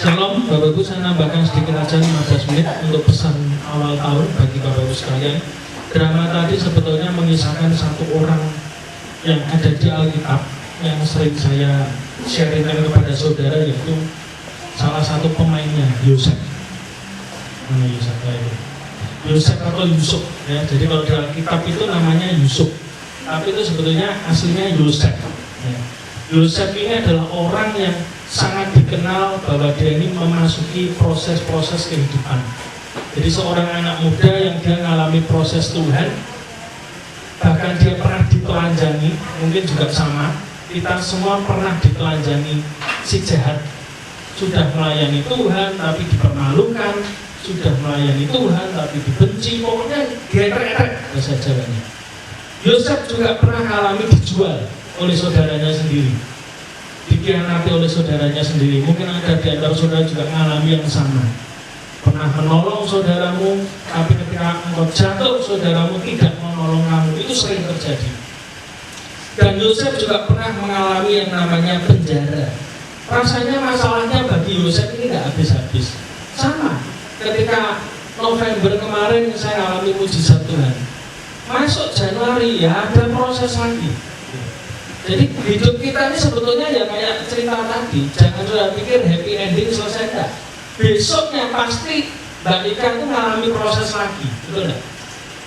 Shalom, Bapak Ibu, saya nambahkan sedikit aja 15 menit untuk pesan awal tahun bagi Bapak Ibu sekalian. Drama tadi sebetulnya mengisahkan satu orang yang ada di Alkitab yang sering saya sharingkan kepada saudara, yaitu salah satu pemainnya, Yosef. Yosef atau Yusuf ya. Jadi kalau di Alkitab itu namanya Yusuf, tapi itu sebetulnya aslinya Yosef ya. Yosef ini adalah orang yang sangat dikenal bahwa dia ini memasuki proses-proses kehidupan. Jadi seorang anak muda yang dia mengalami proses Tuhan, bahkan dia pernah ditelanjangi, mungkin juga sama. Kita semua pernah ditelanjangi si jahat. Sudah melayani Tuhan tapi dipermalukan, sudah melayani Tuhan tapi dibenci, pokoknya getrek bahasa Jawanya. Yosef juga pernah mengalami dijual oleh saudaranya sendiri, dikhianati oleh saudaranya sendiri. Mungkin ada di antara saudara juga mengalami yang sama. Pernah menolong saudaramu, tapi ketika engkau jatuh, saudaramu tidak menolong kamu. Itu sering terjadi. Dan Yosef juga pernah mengalami yang namanya penjara. Rasanya masalahnya bagi Yosef ini tidak habis-habis. Sama, ketika November kemarin saya alami mujizat Tuhan. Masuk Januari ya ada proses lagi. Jadi hidup kita ini sebetulnya ya kayak cerita tadi. Jangan sudah pikir happy ending selesai enggak. Besoknya pasti Mbak Nika itu mengalami proses lagi, betul enggak?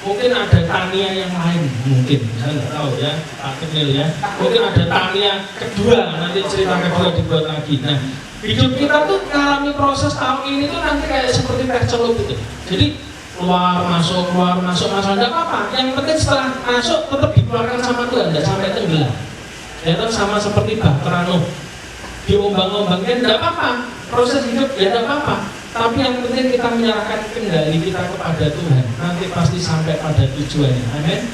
Mungkin ada tania yang lain, mungkin saya nggak tahu ya, Pak Kemil ya. Mungkin ada tania kedua, nanti cerita kedua dibuat lagi. Nah, hidup kita tuh mengalami proses tahun ini tuh nanti kayak seperti teh celup gitu. Jadi keluar masuk masalah enggak apa-apa. Yang penting setelah masuk tetap dikeluarkan sama Tuhan, enggak sampai tenggelam. Ya kan sama seperti bahtera Nuh, diombang-ombangkan tidak apa-apa, proses hidup ya tidak apa-apa, tapi yang penting kita menyerahkan kendali kita kepada Tuhan, nanti pasti sampai pada tujuannya. Amin.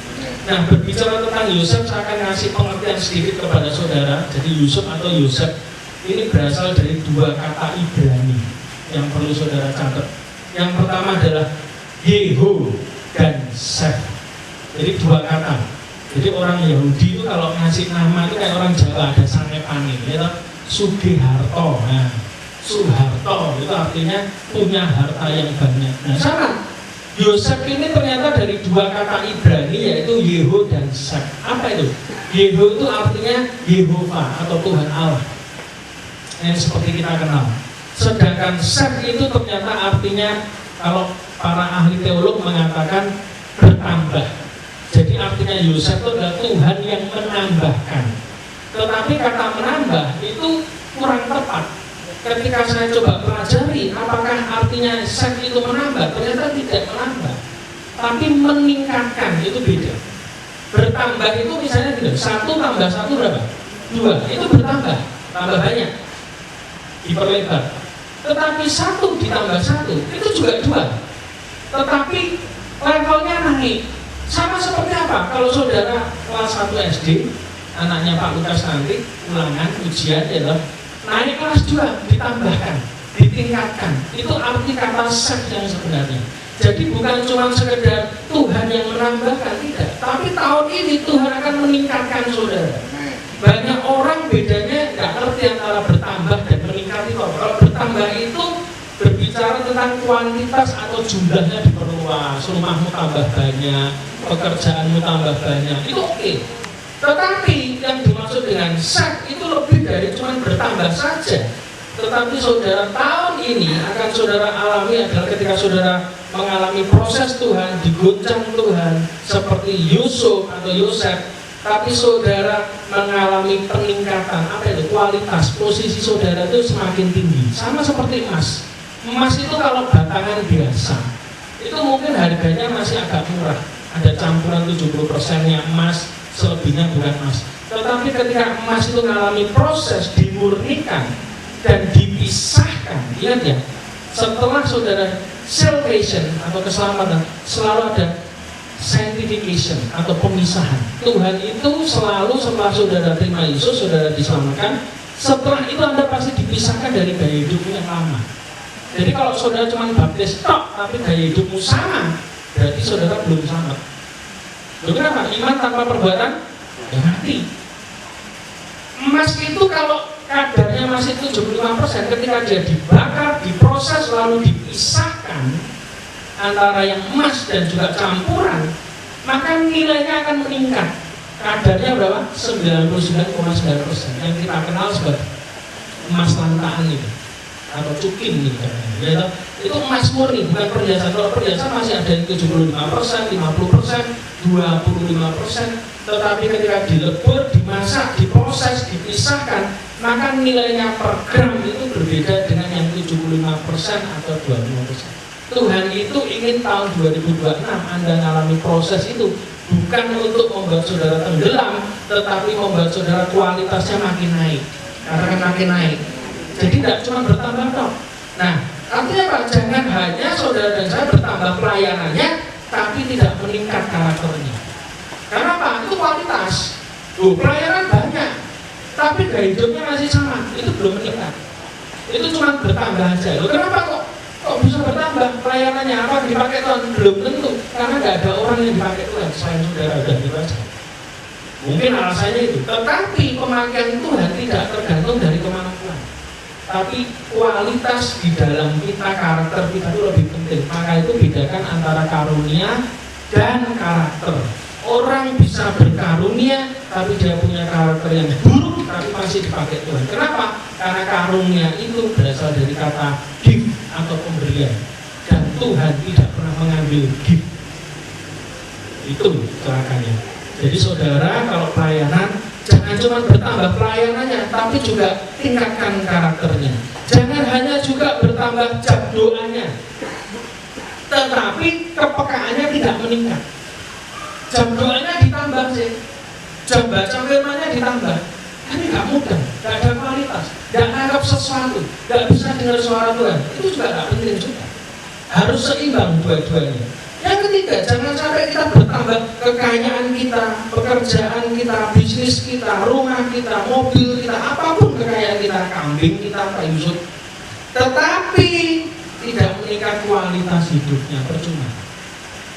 Nah, berbicara tentang Yosef, saya akan ngasih pengertian sedikit kepada saudara. Jadi Yusuf atau Yosef ini berasal dari dua kata Ibrani yang perlu saudara catat. Yang pertama adalah Yeho dan Sef. Jadi dua kata. Jadi orang Yahudi itu kalau ngasih nama itu kayak orang Jawa ada sangepane, ya, Sugiharto. Nah, Suharto itu artinya punya harta yang banyak. Nah, sama. Yosef ini ternyata dari dua kata Ibrani yaitu Yeho dan Sef. Apa itu? Yeho itu artinya Yehova atau Tuhan Allah, yang seperti kita kenal. Sedangkan Sef itu ternyata artinya, kalau para ahli teolog mengatakan bertambah. Jadi artinya Yosef itu adalah Tuhan yang menambahkan. Tetapi kata menambah itu kurang tepat. Ketika saya coba pelajari apakah artinya Sef itu menambah, ternyata tidak menambah, tapi meningkatkan. Itu beda. Bertambah itu misalnya tidak, 1 tambah 1 berapa? 2, itu bertambah, tambah banyak, diperlebar. Tetapi 1 ditambah 1 itu juga 2, tetapi levelnya naik. Sama seperti apa? Kalau saudara kelas 1 SD, anaknya Pak Lukas nanti ulangan ujian adalah naik kelas 2, ditambahkan, ditingkatkan. Itu arti kata Sef yang sebenarnya. Jadi bukan cuma sekedar Tuhan yang menambahkan, tidak. Tapi tahun ini Tuhan akan meningkatkan saudara. Banyak orang bedanya nggak ngerti antara bertambah dan meningkat itu. Kalau bertambah itu berbicara tentang kuantitas atau jumlahnya diperluas, rumahmu tambah banyak, pekerjaanmu tambah banyak, itu oke. Tetapi yang dimaksud dengan Sef itu lebih dari cuma bertambah saja. Tetapi saudara, tahun ini akan saudara alami adalah ketika saudara mengalami proses Tuhan, digoncang Tuhan seperti Yusuf atau Yosef, tapi saudara mengalami peningkatan. Apa itu? Kualitas posisi saudara itu semakin tinggi. Sama seperti emas. Emas itu kalau batangan biasa itu mungkin harganya masih agak murah, ada campuran 70%-nya emas, selebihnya bukan emas. Tetapi ketika emas itu mengalami proses dimurnikan dan dipisahkan, ingat ya, setelah saudara salvation atau keselamatan selalu ada sanctification atau pemisahan. Tuhan itu selalu setelah saudara terima Yesus, saudara diselamatkan, setelah itu Anda pasti dipisahkan dari gaya hidupmu yang lama. Jadi kalau saudara cuma baptis tok tapi gaya hidupmu sama, berarti saudara belum selamat. Loh, kenapa? Iman tanpa perbuatan ya mati. Emas itu kalau kadarnya masih 75%, ketika dia dibakar, diproses, lalu dipisahkan antara yang emas dan juga campuran, maka nilainya akan meningkat. Kadarnya berapa? 99,9%, yang kita kenal sebagai emas lantaan itu atau cukin gitu. Ya, itu emas murni, bukan perhiasan. Kalau perhiasan masih ada yang 75%, 50%, 25%, tetapi ketika dilebur, dimasak, diproses, dipisahkan, maka nilainya per gram itu berbeda dengan yang 75% atau 25%. Tuhan itu ingin tahun 2026 Anda mengalami proses itu, bukan untuk membuat saudara tenggelam, tetapi membuat saudara kualitasnya makin naik. Karena makin naik, jadi tidak cuma bertambah toh. Nah, artinya apa? Jangan hanya saudara dan saya bertambah pelayanannya, tapi tidak meningkat karakternya. Karena apa? Itu kualitas. Pelayanan banyak, tapi gaya hidupnya masih sama, itu belum meningkat. Itu cuma bertambah aja. Loh, kenapa kok bisa bertambah pelayanannya? Apa dipakai Tuhan? Belum tentu, karena nggak ada orang yang dipakai Tuhan selain saudara dan kita saja. Mungkin alasannya itu. Tetapi pemakaian Tuhan tidak tergantung dari kemampuan, tapi kualitas di dalam kita, karakter kita itu lebih penting. Maka itu bedakan antara karunia dan karakter. Orang bisa berkarunia tapi dia punya karakter yang buruk, tapi masih dipakai Tuhan. Kenapa? Karena karunia itu berasal dari kata gift atau pemberian, dan Tuhan tidak pernah mengambil gift. Itu celakanya. Jadi saudara, kalau pelayanan jangan cuma bertambah pelayanannya, tapi juga tingkatkan karakternya. Jangan hanya juga bertambah jam doanya, tetapi kepekaannya tidak meningkat. Jam doanya ditambah sih, jam baca firman-nya ditambah, tapi nggak mudah, nggak ada kualitas, nggak nangkap sesuatu, nggak bisa dengar suara Tuhan. Itu juga nggak penting juga. Harus seimbang dua-duanya. Yang ketiga, jangan sampai kita bertambah kekayaan kita, pekerjaan kita, bisnis kita, rumah kita, mobil kita, apapun kekayaan kita, kambing kita, Pak Yusuf, tetapi tidak meningkat kualitas hidupnya, percuma.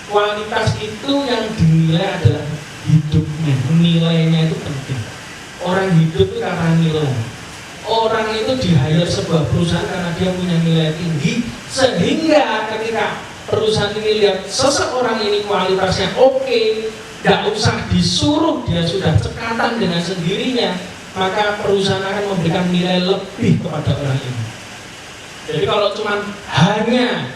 Kualitas itu yang dinilai adalah hidupnya, nilainya itu penting. Orang hidup itu karena nilai. Orang itu di-hire sebuah perusahaan karena dia punya nilai tinggi, sehingga ketika perusahaan ini lihat seseorang ini kualitasnya oke, gak usah disuruh, dia sudah cekatan dengan sendirinya, maka perusahaan akan memberikan nilai lebih kepada orang ini. Jadi kalau cuma hanya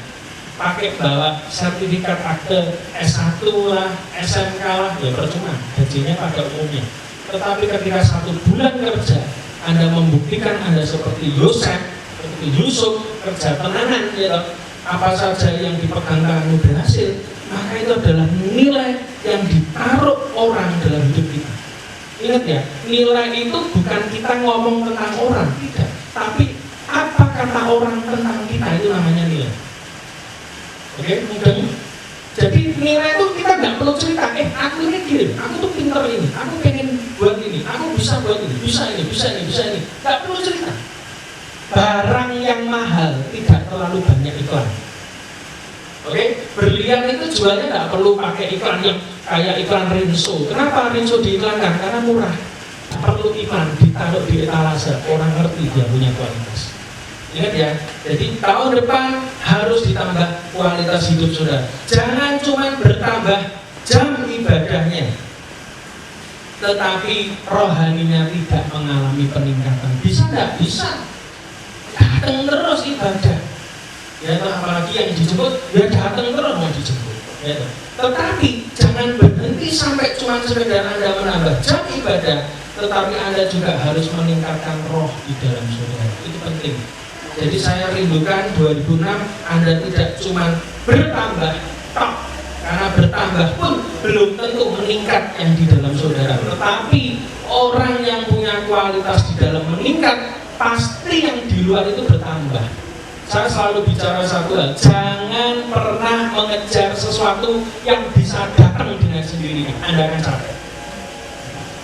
pakai bawa sertifikat akte S1 lah, SMK lah, ya percuma, gajinya pada umumnya. Tetapi ketika 1 bulan kerja, Anda membuktikan Anda seperti Yosef, seperti Yusuf, kerja tenanan, ya, apa saja yang dipegang kamu berhasil, maka itu adalah nilai yang ditaruh orang dalam hidup kita. Ingat ya, nilai itu bukan kita ngomong tentang orang, tidak, tapi apa kata orang tentang kita, itu namanya nilai. Oke, mudahnya. Jadi nilai itu kita nggak perlu cerita, aku ini gini, aku tuh pinter ini, aku pengen buat ini, aku bisa buat ini, bisa ini, bisa ini, bisa ini. Nggak perlu cerita. Barang yang mahal tidak terlalu banyak iklan. Oke, berlian itu jualnya nggak perlu pakai iklan yang kayak iklan Rinso. Kenapa Rinso diiklankan? Karena murah. Perlu iklan ditaruh di etalase, orang ngerti dia punya kualitas. Ingat ya, jadi tahun depan harus ditambah kualitas hidup saudara. Jangan cuma bertambah jam ibadahnya, tetapi rohaninya tidak mengalami peningkatan. Bisa nggak? Bisa. Datang terus ibadah. Ya, apalagi yang dijemput, ya datang terus mau dijemput. Ya, tetapi jangan berhenti sampai cuma sekedar Anda menambah jam ibadah, tetapi Anda juga harus meningkatkan roh di dalam saudara. Itu penting. Jadi saya rindukan 2006 Anda tidak cuma bertambah tok, karena bertambah pun belum tentu meningkat yang di dalam saudara. Tetapi orang yang punya kualitas di dalam meningkat, pasti yang di luar itu bertambah. Saya selalu bicara satu hal, jangan pernah mengejar sesuatu yang bisa datang dengan sendirinya. Anda akan capek.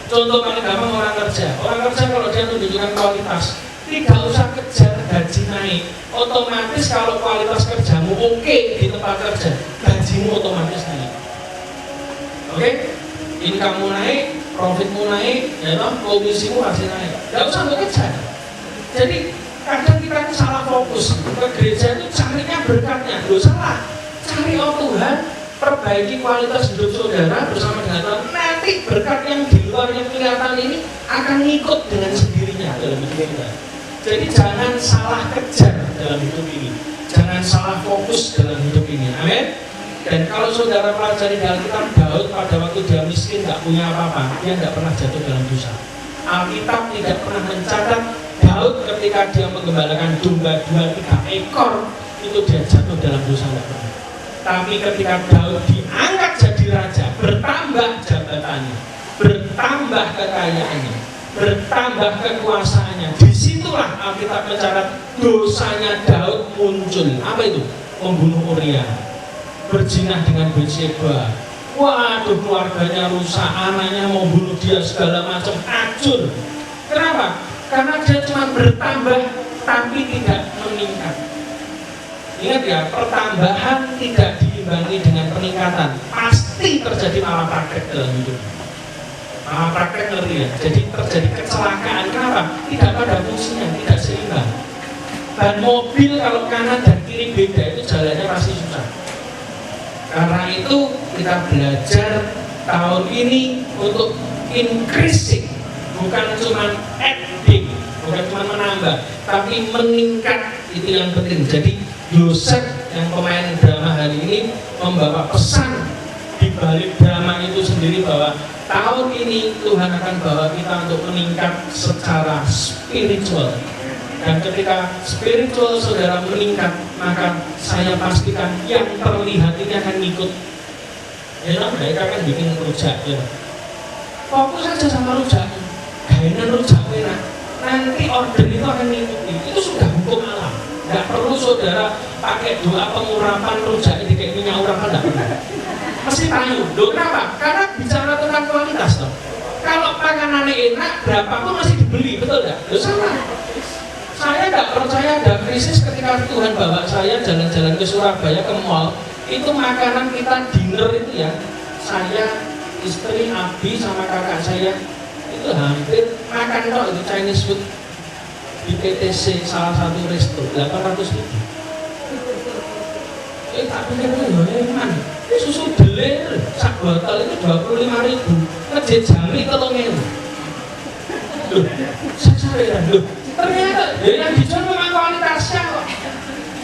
Contoh paling gampang orang kerja. Orang kerja kalau dia menunjukkan kualitas, tidak usah kejar gaji naik. Otomatis kalau kualitas kerjamu oke di tempat kerja, gajimu otomatis naik. Oke? Income-mu naik, profitmu naik, ya toh, komisimu pasti naik. Tidak usah kejar. Jadi kadang kita itu salah fokus ke gereja itu carinya berkatnya, loh salah. Cari Tuhan, perbaiki kualitas hidup saudara bersama dengan Tuhan. Nanti berkat yang di luar yang kelihatan ini akan ngikut dengan sendirinya dalam hidup kita. Jadi jangan salah kejar dalam hidup ini, jangan salah fokus dalam hidup ini. Amin. Dan kalau saudara pelajari dalam Alkitab, Daud pada waktu dia miskin, nggak punya apa-apa, dia nggak pernah jatuh dalam dosa. Alkitab tidak pernah mencatat Daud ketika dia menggembalakan domba 2-3 ekor itu dia jatuh dalam dosa, nggak pernah. Tapi ketika Daud diangkat jadi raja, bertambah jabatannya, bertambah kekayaannya, bertambah kekuasaannya, disitulah Alkitab mencatat dosanya Daud muncul. Apa itu? Membunuh Uria, berzina dengan Bathsheba. Waduh, keluarganya rusak, anaknya mau bunuh dia, segala macam hancur. Kenapa? Karena dia cuma bertambah tapi tidak meningkat. Ingat ya, pertambahan tidak diimbangi dengan peningkatan, pasti terjadi malapraktek dalam hidup. Malapraktek ngerti ya? Jadi terjadi kecelakaan. Kenapa? Tidak pada fungsinya, tidak seimbang. Dan mobil kalau kanan dan kiri beda itu jalannya pasti susah. Karena itu kita belajar tahun ini untuk increasing, bukan cuma adding, bukan cuma menambah, tapi meningkat. Itu yang penting. Jadi Yosef yang pemain drama hari ini membawa pesan di balik drama itu sendiri bahwa tahun ini Tuhan akan bawa kita untuk meningkat secara spiritual. Dan ketika spiritual saudara meningkat, maka saya pastikan yang terlihat ini akan ngikut. Ya, mereka kan bikin rujak ya. Fokus saja sama rujak, gainan rujak merah. Nanti order itu akan ngikuti. Itu sudah hukum alam. Nggak perlu saudara pakai doa pengurapan rujak ini kayak minyak urapan, nggak perlu. Mesti tahu. Loh, kenapa? Karena bicara tentang kualitas toh. Kalau makanannya enak, berapapun masih dibeli, betul nggak? Loh, sama. Saya nggak percaya ada krisis ketika Tuhan bawa saya jalan-jalan ke Surabaya ke mall, itu makanan kita dinner itu ya, saya, istri, Abi sama kakak saya itu hampir makan kok itu Chinese food di PTC salah satu resto 800.000. Tak pikir ya man, ini susu delir sak botol itu 25.000, ngejek jami 3.000. Loh, saya cari loh. Ternyata yang dijual memang kualitasnya kok.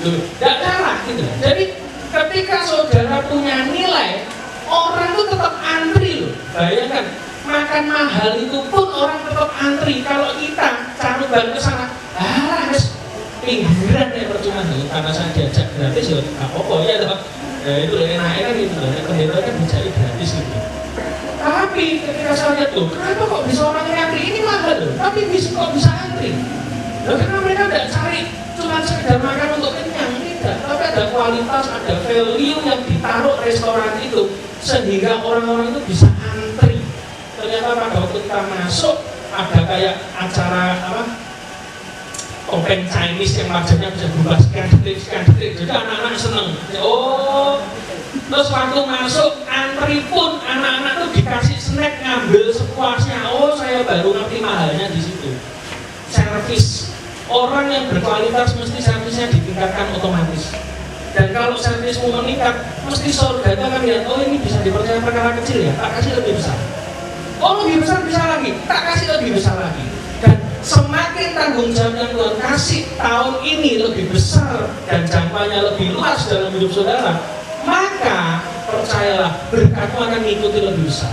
Tidak salah gitu. Jadi ketika saudara punya nilai, orang itu tetap antri loh. Bayangkan, makan mahal itu pun orang tetap antri. Kalau kita caruban ke sana, pinggiran ya percuma nih. Karena saya diajak gratis ya, nggak apa-apa ya toh. Ya itu enak-enak kan gitu. Pendeta kan dicari gratis gitu. Tapi ketika saya lihat tuh, kenapa kok bisa orang antri? Ini mahal loh, tapi kok bisa antri? Loh, karena mereka tidak cari cuma sekedar makan untuk kenyang, tidak. Tapi ada kualitas, ada value yang ditaruh restoran itu sehingga orang-orang itu bisa antri. Ternyata pada waktu kita masuk ada kayak acara apa? Topeng Chinese yang wajahnya bisa berubah sekian detik. Jadi anak-anak seneng. Oh, terus waktu masuk antri pun anak-anak tuh dikasih snack, ngambil sepuasnya. Oh, saya baru ngerti mahalnya di situ. Servis, orang yang berkualitas mesti servisnya ditingkatkan otomatis. Dan kalau servismu meningkat, mesti saudara akan lihat, oh ini bisa dipercaya perkara kecil ya, tak kasih lebih besar. Oh lebih besar bisa lagi, tak kasih lebih besar lagi. Dan semakin tanggung jawab yang Tuhan kasih tahun ini lebih besar dan jangkauannya lebih luas dalam hidup saudara, maka percayalah berkatmu akan mengikuti lebih besar.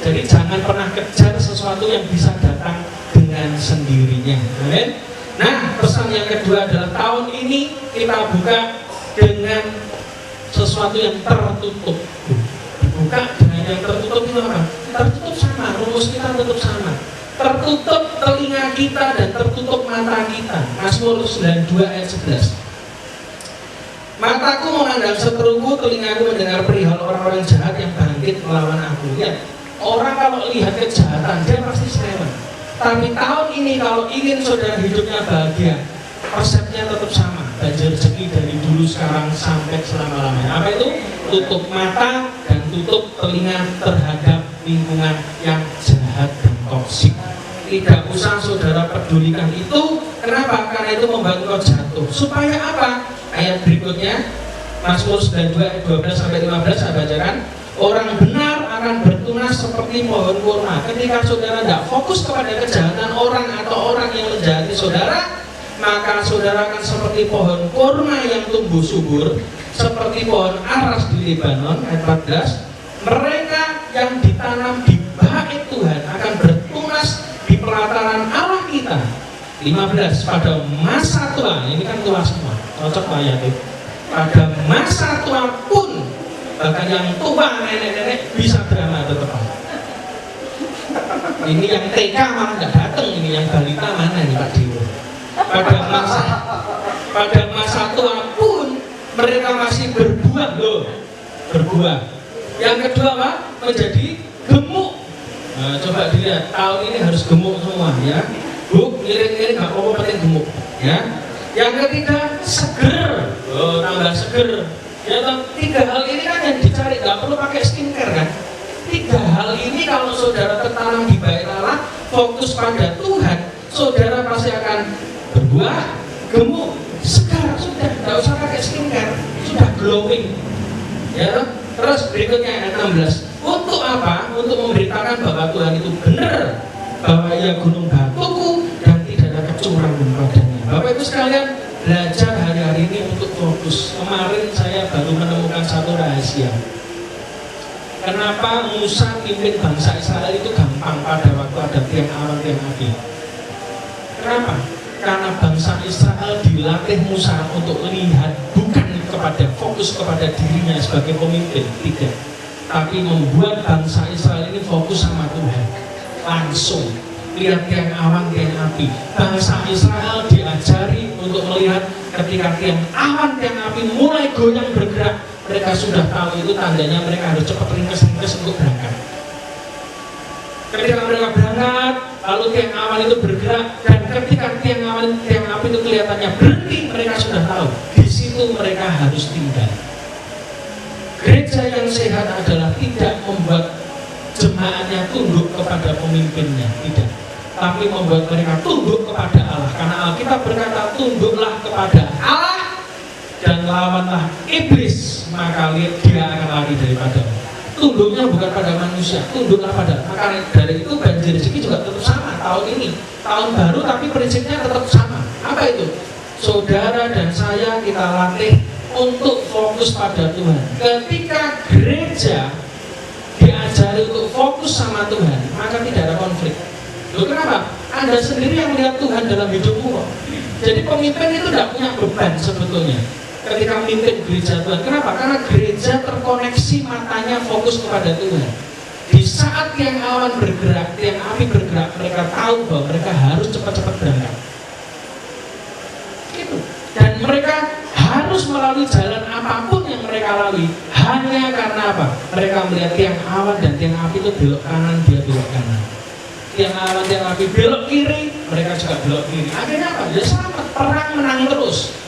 Jadi jangan pernah kejar sesuatu yang bisa datang dengan sendirinya. Amin. Nah, pesan yang kedua adalah tahun ini kita buka dengan sesuatu yang tertutup. Buka dengan yang tertutup itu apa? Tertutup sama, rumus kita tetap sama. Tertutup telinga kita dan tertutup mata kita. Mazmur 92 ayat 11. Mataku memandang seteruku, telingaku mendengar perihal orang-orang jahat yang bangkit melawan aku. Ya, orang kalau lihat kejahatan dia pasti serem. Tapi tahun ini kalau ingin saudara hidupnya bahagia, konsepnya tetap sama. Banjir rezeki dari dulu sekarang sampai selama-lamanya. Apa itu? Tutup mata dan tutup telinga terhadap lingkungan yang jahat dan toksik. tidak usah saudara pedulikan itu. Kenapa? Karena itu membuat engkau jatuh. Supaya apa? Ayat berikutnya Mazmur 92 ayat 12-15 saya bacakan. Orang benar akan bertunas seperti pohon kurma. Ketika saudara tidak fokus kepada kejahatan orang atau orang yang menjahati saudara, maka saudara akan seperti pohon kurma yang tumbuh subur, seperti pohon aras di Lebanon. Ayat 14. Mereka yang ditanam di bait Tuhan akan bertunas di pelataran Allah kita. 15. Pada masa tua, ini kan tua semua, cocok lah ya. Pada masa tua pun, bahkan yang tua, nenek-nenek bisa drama tetap. Ini yang TK malah nggak datang, ini yang balita mana nih Pak Dewo? Pada masa tua pun mereka masih berbuah loh, berbuah. Yang kedua apa? Menjadi gemuk. Nah, coba dilihat, tahun ini harus gemuk semua ya. Bu, ngiring-ngiring nggak apa-apa, penting gemuk ya. Yang ketiga, seger. Oh, tambah seger. Ya, 3 hal ini kan yang dicari, nggak perlu pakai skincare kan. 3 hal ini kalau saudara tertanam di bait Allah, fokus pada Tuhan, saudara pasti akan berbuah, gemuk, segar, sudah, nggak usah pakai skincare, sudah glowing. Ya, terus berikutnya ayat 16. Untuk apa? Untuk memberitakan bahwa Tuhan itu benar, bahwa Ia gunung batuku dan tidak ada kecurangan padanya. Bapak Ibu sekalian, belajar hari-hari ini untuk fokus. Kemarin saya baru menemukan satu rahasia. Kenapa Musa pimpin bangsa Israel itu gampang pada waktu ada tiang awan, tiang api? Kenapa? Karena bangsa Israel dilatih Musa untuk lihat bukan kepada fokus kepada dirinya sebagai pemimpin, tidak, tapi membuat bangsa Israel ini fokus sama Tuhan. Langsung lihat tiang awan, tiang api. Bangsa Israel diajari untuk melihat ketika tiang awan, tiang api mulai goyang bergerak, mereka sudah tahu itu tandanya mereka harus cepat ringkes untuk berangkat. Ketika mereka berangkat, lalu tiang awan itu bergerak, dan ketika tiang awan, tiang api itu kelihatannya berhenti, mereka sudah tahu di situ mereka harus tinggal. Gereja yang sehat adalah tidak membuat jemaatnya tunduk kepada pemimpinnya, tidak, tapi membuat mereka tunduk kepada Allah. Karena Alkitab berkata, tunduklah kepada Allah dan lawanlah iblis, maka dia akan lari daripadamu. Tunduknya bukan pada manusia, tunduklah pada. Maka dari itu banjir rezeki juga tetap sama tahun ini, tahun baru, tapi prinsipnya tetap sama. Apa itu? Saudara dan saya kita latih untuk fokus pada Tuhan. Ketika gereja diajari untuk fokus sama Tuhan, maka tidak ada konflik. Loh, kenapa? Anda sendiri yang melihat Tuhan dalam hidupmu kok. Jadi pemimpin itu tidak punya beban sebetulnya ketika memimpin gereja Tuhan. Kenapa? Karena gereja terkoneksi, matanya fokus kepada Tuhan. Di saat tiang awan bergerak, tiang api bergerak, mereka tahu bahwa mereka harus cepat-cepat berangkat. Gitu. Dan mereka harus melalui jalan apapun yang mereka lalui, hanya karena apa? Mereka melihat tiang awan dan tiang api itu belok kanan, dia belok kanan. Tiang awan, tiang api belok kiri, mereka juga belok kiri. Akhirnya apa? Ya selamat, perang menang terus.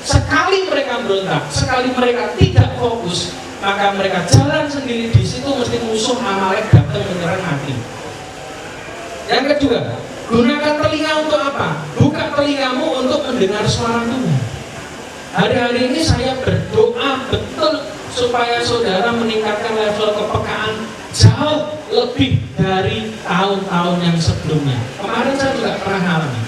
Sekali mereka berontak, sekali mereka tidak fokus, maka mereka jalan sendiri. Di situ mesti musuh Amalek datang menyerang mati. Yang kedua, gunakan telinga untuk apa? Buka telingamu untuk mendengar suara Tuhan. Hari-hari ini saya berdoa betul supaya saudara meningkatkan level kepekaan jauh lebih dari tahun-tahun yang sebelumnya. Kemarin saya juga pernah ngalami.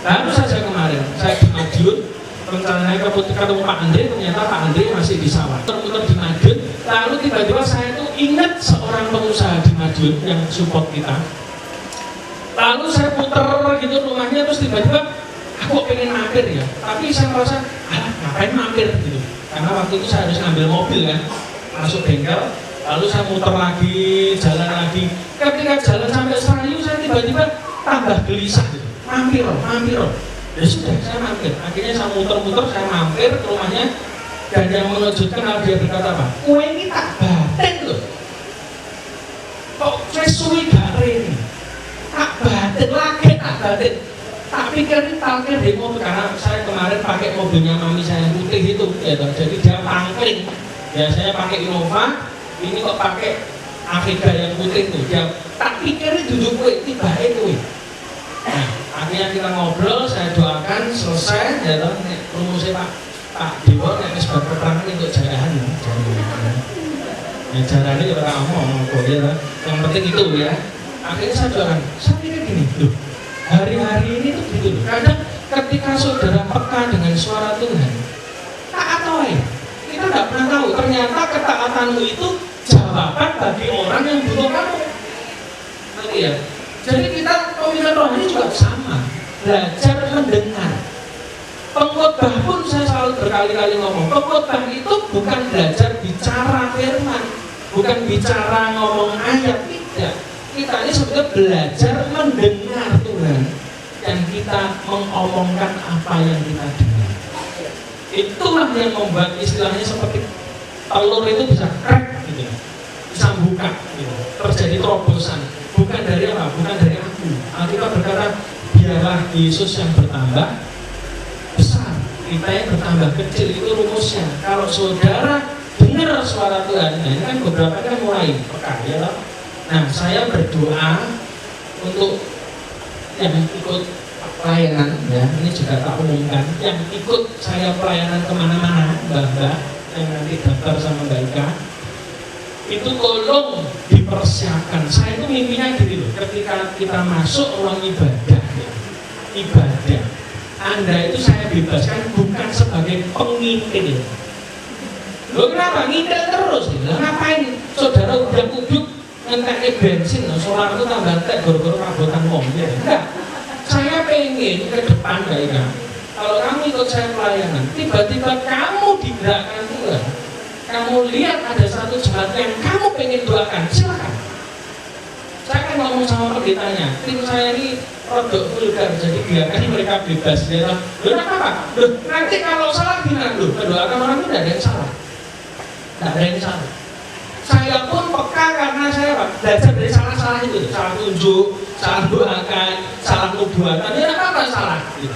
Baru saja kemarin saya di Madiun, rencananya ketemu Pak Andre, ternyata Pak Andre masih di sawah. Terputar di Madiun, lalu tiba-tiba saya tuh ingat seorang pengusaha di Madiun yang support kita. Lalu saya puter gitu rumahnya, terus tiba-tiba aku pengen mampir ya, tapi saya merasa ngapain mampir gitu, karena waktu itu saya harus ngambil mobil kan, masuk bengkel, lalu saya muter lagi, jalan lagi. Ketika jalan sampai Serayu, saya tiba-tiba tambah gelisah gitu, mampir. Ya sudah, saya mampir. Akhirnya saya muter-muter, saya mampir ke rumahnya, dan yang mengejutkan dia berkata apa? Kue ini tak batin loh, kok sesuai gare ini, tak batin lagi, tak batin. Tak pikir parkir di mobil, karena saya kemarin pakai mobilnya mami saya yang putih itu, ya, jadi dia pangkling. Ya saya pakai Innova, ini kok pakai Afrika yang putih itu. Dia tak pikir duduk kue, tiba-tiba kue. Nah, akhirnya kita ngobrol, saya doakan selesai, ya toh, rumusnya Pak Dewa nek wis bab peperangan untuk jarahan ya. Ya jarane ya ora ngomong kok ya. Yang penting itu ya. Akhirnya saya doakan, saya pikir gini, loh, hari-hari ini tuh gitu loh. Kadang ketika saudara peka dengan suara Tuhan, taat ya. Kita nggak pernah tahu, ternyata ketaatanmu itu jawaban bagi orang yang butuh kamu. Nanti ya. Jadi kita pemimpin rohani juga sama, belajar mendengar. Pengkhotbah pun saya selalu berkali-kali ngomong, pengkhotbah itu bukan belajar bicara firman, bukan bicara ngomong ayat, tidak. Kita ini sebetulnya belajar mendengar Tuhan dan kita mengomongkan apa yang kita dengar. Itulah yang membuat istilahnya seperti telur itu bisa crack gitu, bisa buka gitu, terjadi terobosan. Bukan dari apa? Bukan dari aku. Alkitab berkata, biarlah Yesus yang bertambah besar, kita yang bertambah kecil. Itu rumusnya. Kalau saudara dengar suara Tuhan, nah ini kan beberapa kan mulai peka ya loh. Nah, saya berdoa untuk yang ikut pelayanan ya, ini juga tak umumkan, yang ikut saya pelayanan kemana-mana, mbak-mbak yang nanti daftar sama Mbak Ika, itu tolong dipersiapkan. Saya itu mimpinya gitu loh, ketika kita masuk ruang ibadah ya, ibadah Anda itu saya bebaskan bukan sebagai pengintil. Loh kenapa? Ngintil terus gitu. Ngapain? Saudara udah kuduk ngentek bensin, solar itu tambah tek goro-goro rabotan mobil. Enggak. Saya pengen ke depan Mbak, kalau kamu ikut saya pelayanan, tiba-tiba kamu digerakkan Tuhan, kamu lihat ada satu jemaat yang kamu pengen doakan, silakan. Saya kan ngomong sama pendetanya, tim saya ini produk vulgar, jadi biarkan mereka bebas. Dia bilang, loh apa? Loh, nanti kalau salah gimana? Loh, mendoakan orang itu tidak ada yang salah. Tidak ada yang salah. Saya pun peka karena saya belajar dari salah-salah itu, salah tunjuk, salah doakan, salah nubuatan, ya apa salah gitu.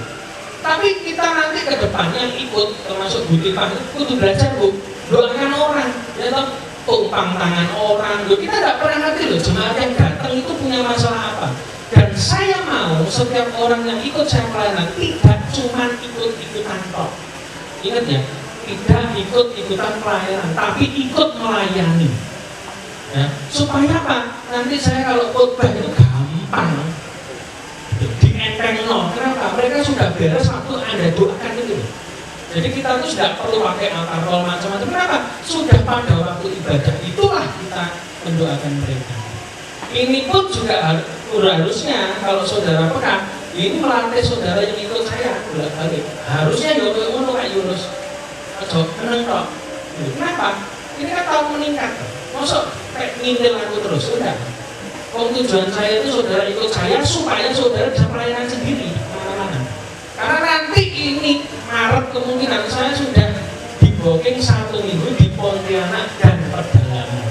Tapi kita nanti ke depannya ikut, termasuk Bu Tifah itu belajar Bu, doakan orang, ya toh, tumpang tangan orang. Loh, kita tidak pernah ngerti loh, jemaat yang datang itu punya masalah apa. Dan saya mau setiap orang yang ikut saya pelayanan tidak cuma ikut-ikutan toh. Ingat ya, tidak ikut-ikutan pelayanan, tapi ikut melayani. Ya, supaya apa? Nanti saya kalau khotbah itu gampang, dienteng no. Kenapa? Mereka sudah beres waktu Anda doakan itu. Jadi kita tuh tidak perlu pakai altar call macam-macam. Kenapa? Sudah pada waktu ibadah itulah kita mendoakan mereka. Ini pun juga harusnya kalau saudara peka, ini melatih saudara yang ikut saya bolak-balik. Harusnya ya ngono Kak Yunus. Aja keneng kok. Kenapa? Ini kan tahun meningkat. Masuk kayak ngintil aku terus, udah. Tujuan saya itu saudara ikut saya supaya saudara bisa pelayanan sendiri kemana-mana. Karena nanti ini Maret kemungkinan saya sudah di booking 1 minggu di Pontianak dan Pedalaman.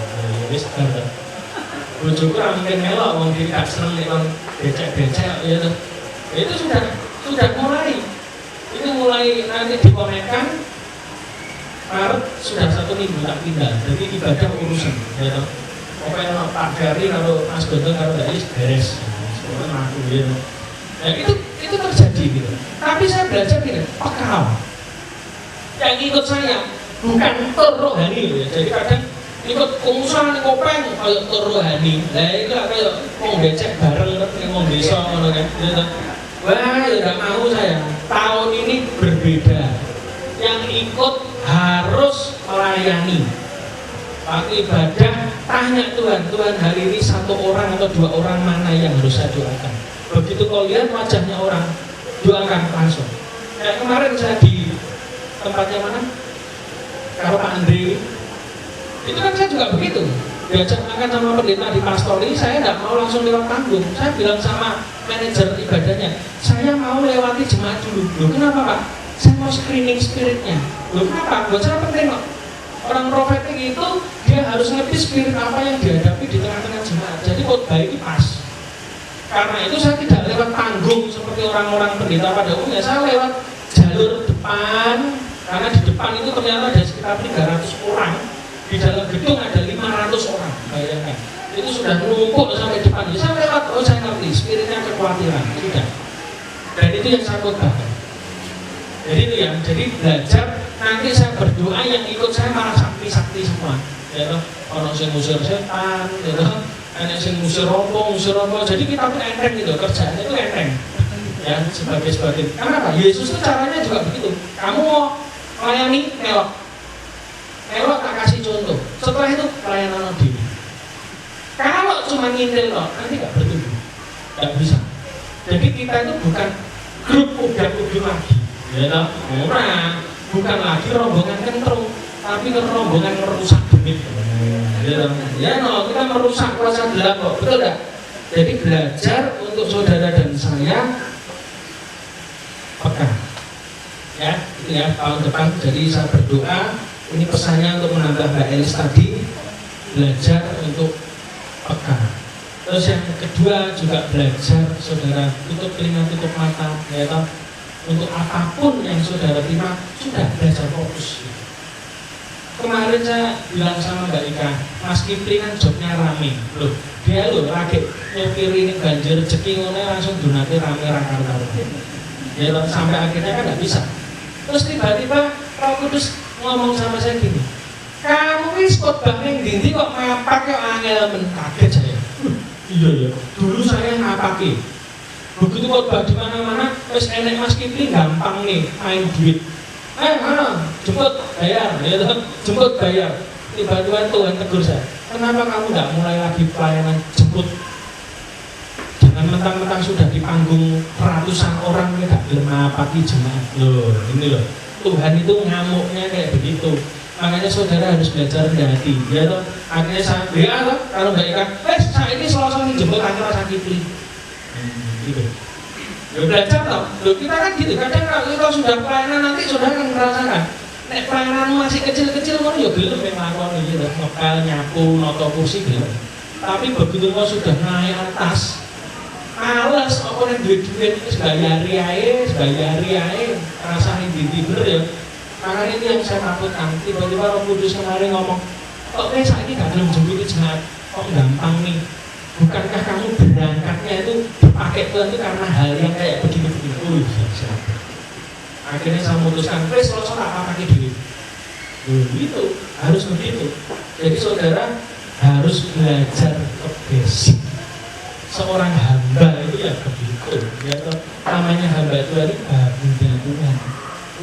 Wis bener. Bojoku ora mungkin melok wong diri gak seneng nek wong becek-becek ya toh. Itu sudah mulai. Itu mulai nanti dikonekkan Maret sudah 1 minggu tak pindah. Jadi ibadah urusan ya toh. Pokoknya Pak Gari kalau Mas Gonto kalau tidak beres, semuanya aku ya. Nah itu terjadi gitu. Tapi saya belajar gini, pekal. Yang ikut saya bukan tur rohani ya. Jadi kadang ikut pengusaha kopeng kayak tur rohani. Nah itu kayak mau becek bareng mau desa ngono kan. Wah ya tidak mau saya. Tahun ini berbeda. Yang ikut harus melayani. Waktu ibadah tanya Tuhan, Tuhan hari ini 1 orang atau 2 orang mana yang harus saya doakan. Begitu kau lihat wajahnya orang, doakan langsung. Kayak kemarin saya di tempatnya mana? Kalau Pak Andre, itu kan saya juga begitu. Diajak makan sama pendeta di pastori, saya tidak mau langsung lewat panggung. Saya bilang sama manajer ibadahnya, saya mau lewati jemaat dulu. Loh kenapa Pak? Saya mau screening spiritnya. Loh kenapa? Buat saya penting kok. Orang profetik itu dia harus ngerti spirit apa yang dihadapi di tengah-tengah jemaat. Jadi khotbah itu pas. Karena itu saya tidak lewat panggung seperti orang-orang pendeta pada umumnya. Saya lewat jalur depan. Karena di depan itu ternyata ada sekitar 300 orang. Di dalam gedung ada 500 orang. Bayangkan. itu sudah numpuk sampai depan. Saya lewat, oh saya ngerti, spiritnya kekhawatiran, sudah. Dan itu yang saya khotbahkan. Jadi itu ya, jadi belajar. Nanti saya berdoa yang ikut saya malah sakti-sakti semua. Ya toh, orang yang ngusir setan, ya toh, ada yang ngusir rombong. Jadi kita pun enteng gitu, kerjaannya itu enteng. Ya, sebagai. Kenapa? Yesus itu caranya juga begitu. Kamu mau melayani, elok tak kasih contoh. Setelah itu pelayanan diri. Kalau cuma ngintil nanti nggak bertumbuh, nggak bisa. Jadi kita itu bukan grup udah lagi, ya toh, orang. Bukan lagi rombongan kentrung, tapi rombongan merusak demit. Ya no, kita merusak kuasa gelap kok, betul tak? Jadi belajar untuk saudara dan saya peka. Ya, itu ya tahun depan. Jadi saya berdoa, ini pesannya untuk menambah Mbak Elis tadi, belajar untuk peka. Terus yang kedua juga belajar saudara tutup telinga, tutup mata, ya toh. Untuk apapun yang saudara terima, sudah belajar fokus. Kemarin saya bilang sama Mbak Ika, Mas Kipri kan jobnya rame, loh dia lagi nyopir ini banjir rezeki langsung donate rame rakar-rakar. Ya sampai akhirnya kan nggak bisa. Terus tiba-tiba Roh Kudus ngomong sama saya gini, kamu ini khotbah ning ndi kok ngapak kok angel men, kaget saya. Iya, dulu saya ngapaki. Begitu khotbah di mana-mana, wes enek Mas Kipri gampang nih main duit. Jemput bayar, ya toh, jemput bayar. Tiba-tiba Tuhan tegur saya, kenapa kamu nggak mulai lagi pelayanan jemput? Jangan mentang-mentang sudah di panggung ratusan orang nggak belum pagi jemaat. Loh, ini loh, Tuhan itu ngamuknya kayak begitu. Makanya saudara harus belajar rendah hati, ya toh. Akhirnya saya, ya toh, kalau nggak ikan, saya ini selalu jemput akhirnya Mas Kipri. Gitu. Ya belajar tau. Loh, kita kan gitu. Kadang kalau sudah pelayanan nanti sudah akan merasakan. Nek pelayanan masih kecil-kecil kan ya gelem melakukan gitu. Ngepel, nyapu, noto kursi gelem. Tapi begitu kau sudah naik atas, males apa nek duit-duit itu bayari ae, rasain tidur ya. Makanya itu yang saya takutkan. Tiba-tiba Roh Kudus kemarin ngomong, kok saiki gak gelem jemput jemaat, kok gampang nih. Bukankah kamu berangkatnya itu dipakai Tuhan itu karena hal yang kayak begini-begini? Akhirnya saya memutuskan, kalau tak pakai duit. Gitu, harus begitu. Jadi saudara harus belajar ke basic. Seorang hamba itu ya begitu. Ya, namanya hamba Tuhan itu bunda Tuhan,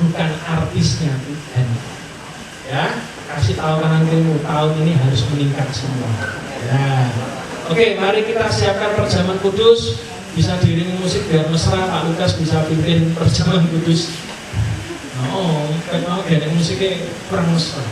bukan artisnya Tuhan. Ya, kasih tahu kanan kirimu, tahun ini harus meningkat semua. Ya. Oke, mari kita siapkan perjamuan kudus. Bisa diiringi musik biar mesra. Pak Lukas bisa pimpin perjamuan kudus. Oh, kalau gak ada musiknya kurang mesra.